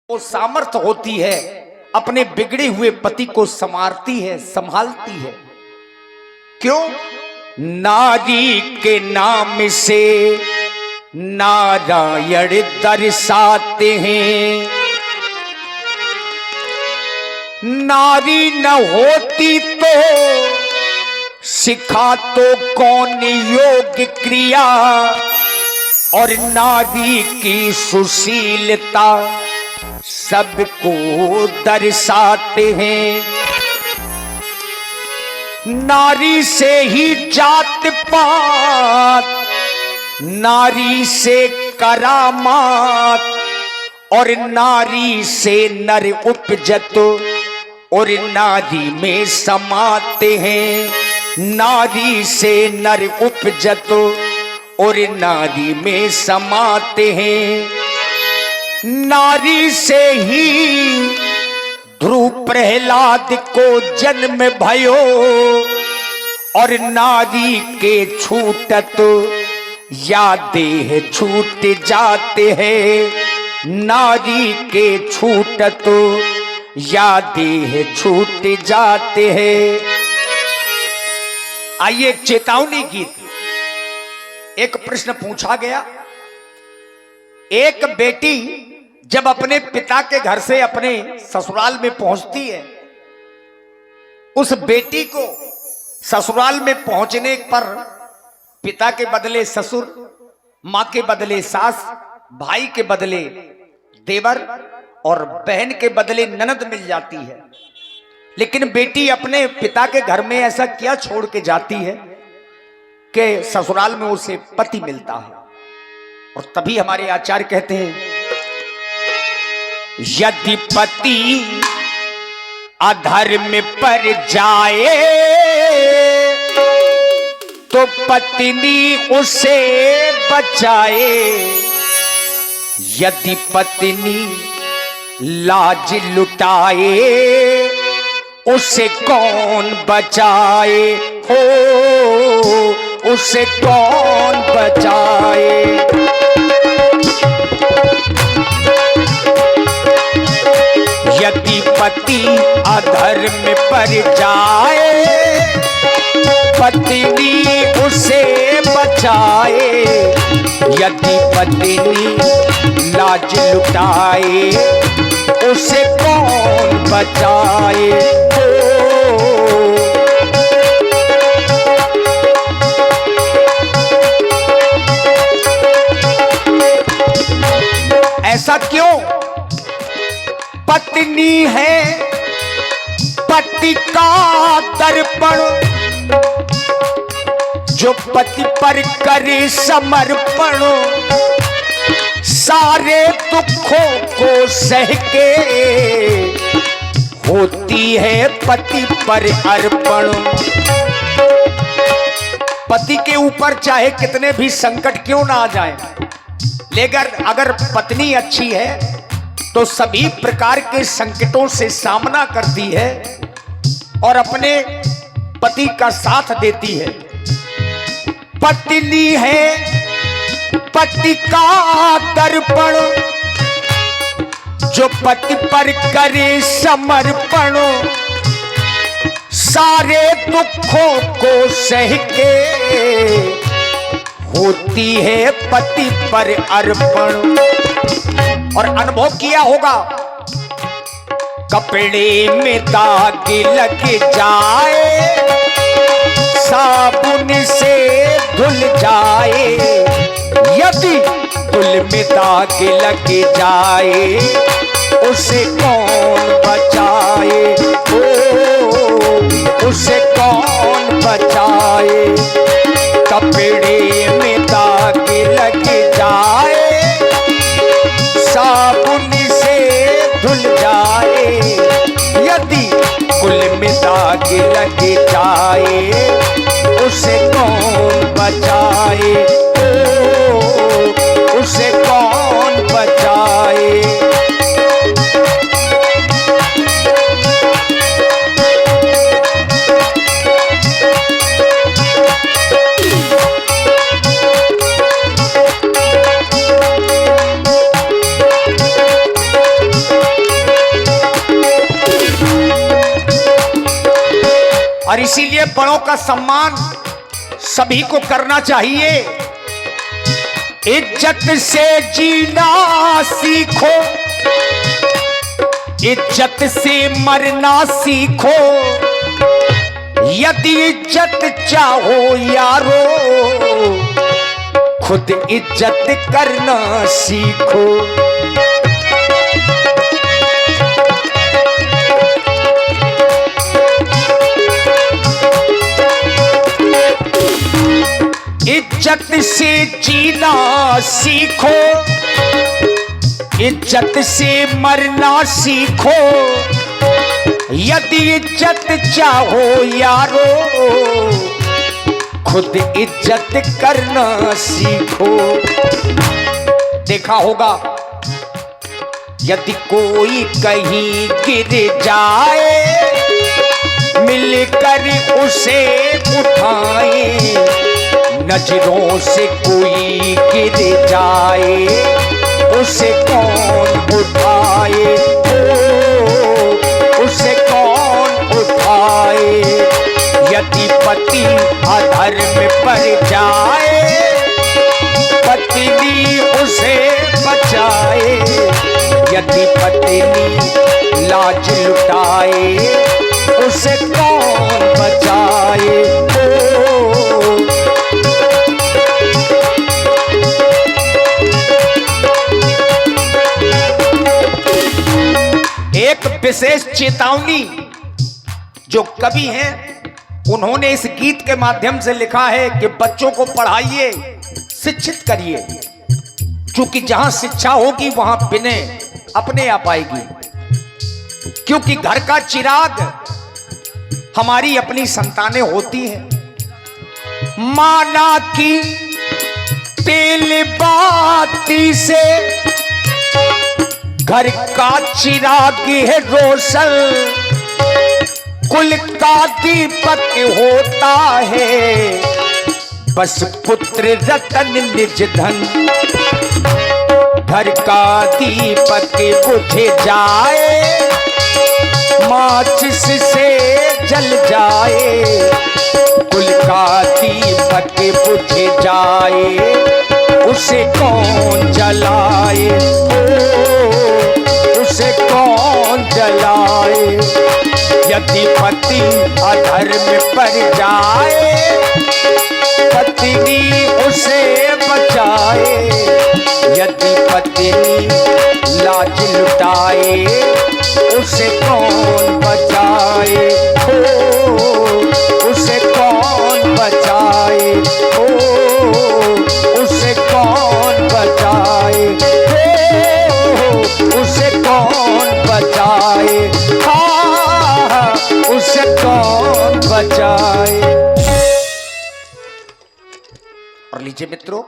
वो सामर्थ्य होती है अपने बिगड़े हुए पति को संवारती है, संभालती है। क्यों? नारी के नाम से नारायण दर्शाते हैं। नारी न होती तो सिखा तो कौन योग क्रिया, और नारी की सुशीलता सबको दर्शाते हैं। नारी से ही जात पात, नारी से करामात, और नारी से नर उपजत और नारी में समाते हैं। नारी से नर उपजत और नारी में समाते हैं। नारी से ही ध्रुव प्रहलाद को जन्म भयो, और नारी के छूटत या देह छूट जाते हैं। नारी के छूटत या देह छूट जाते हैं। आइए एक चेतावनी गीत। एक प्रश्न पूछा गया, एक बेटी जब अपने पिता के घर से अपने ससुराल में पहुंचती है, उस बेटी को ससुराल में पहुंचने पर पिता के बदले ससुर, मां के बदले सास, भाई के बदले देवर और बहन के बदले ननद मिल जाती है। लेकिन बेटी अपने पिता के घर में ऐसा क्या छोड़ के जाती है कि ससुराल में उसे पति मिलता है। और तभी हमारे आचार्य कहते हैं, यदि पति अधर्म पर जाए तो पत्नी उसे बचाए। यदि पत्नी लाज लुटाए उसे कौन बचाए, हो उसे कौन बचाए। यदि पति अधर्म पर जाए पत्नी उसे बचाए। यदि पत्नी लाज लुटाए उसे कौन बचाए, ऐसा क्यों? पत्नी है पति का दर्पण, जो पति पर करे समर्पण। सारे दुखों को सह के होती है पति पर अर्पण। पति के ऊपर चाहे कितने भी संकट क्यों ना आ जाएं, लेकिन अगर पत्नी अच्छी है तो सभी प्रकार के संकटों से सामना करती है और अपने पति का साथ देती है। पत्नी है पति का दर्पण, जो पति पर करे समर्पण। सारे दुखों को सह के होती है पति पर अर्पण। और अनुभव किया होगा, कपड़े में दाग लग जाए साबुन से धुल जाए। यदि धुल में दाग लग जाए उसे कौन बचाए, ओ उसे कौन बचाए। कपड़े में दाग लग जाए साबुन से धुल जाए। यदि कुल में दाग लग जाए उसे कौन बचाए, ओ उसे कौन बचाए। इसीलिए बड़ों का सम्मान सभी को करना चाहिए। इज्जत से जीना सीखो, इज्जत से मरना सीखो। यदि इज्जत चाहो यारो, खुद इज्जत करना सीखो। इज्जत से जीना सीखो, इज्जत से मरना सीखो। यदि इज्जत चाहो यारो, खुद इज्जत करना सीखो। देखा होगा, यदि कोई कहीं गिर जाए, मिलकर उसे उठाए। नजरों से कोई गिर जाए, उसे कौन उठाए, उसे कौन उठाए। यदि पति अधर्म पर जाए, पत्नी उसे बचाए। यदि पत्नी लाज लुटाए, उसे कौन बचाए। एक विशेष चेतावनी जो कवि हैं, उन्होंने इस गीत के माध्यम से लिखा है कि बच्चों को पढ़ाइए, शिक्षित करिए। क्योंकि जहां शिक्षा होगी वहां विनय अपने आप आएगी। क्योंकि घर का चिराग हमारी अपनी संतानें होती हैं। माना कि तेल बाती से घर का चिराग है रोशन, कुल का दीपक होता है। बस पुत्र रतन निज धन, घर का दीपक बुझ जाए, माचिस से जल जाए। कुल का दीपक बुझ जाए, उसे कौन जलाए, उसे कौन जलाए। यदि पति अधर्म पर जाए, पत्नी उसे बचाए। यदि पत्नी लाज लुटाए, उसे कौन बचाए, उसे कौन बचाए, उसे कौन बचाए, उसे कौन बचाए, हाँ उसे कौन बचाए। और लीजिए मित्रों,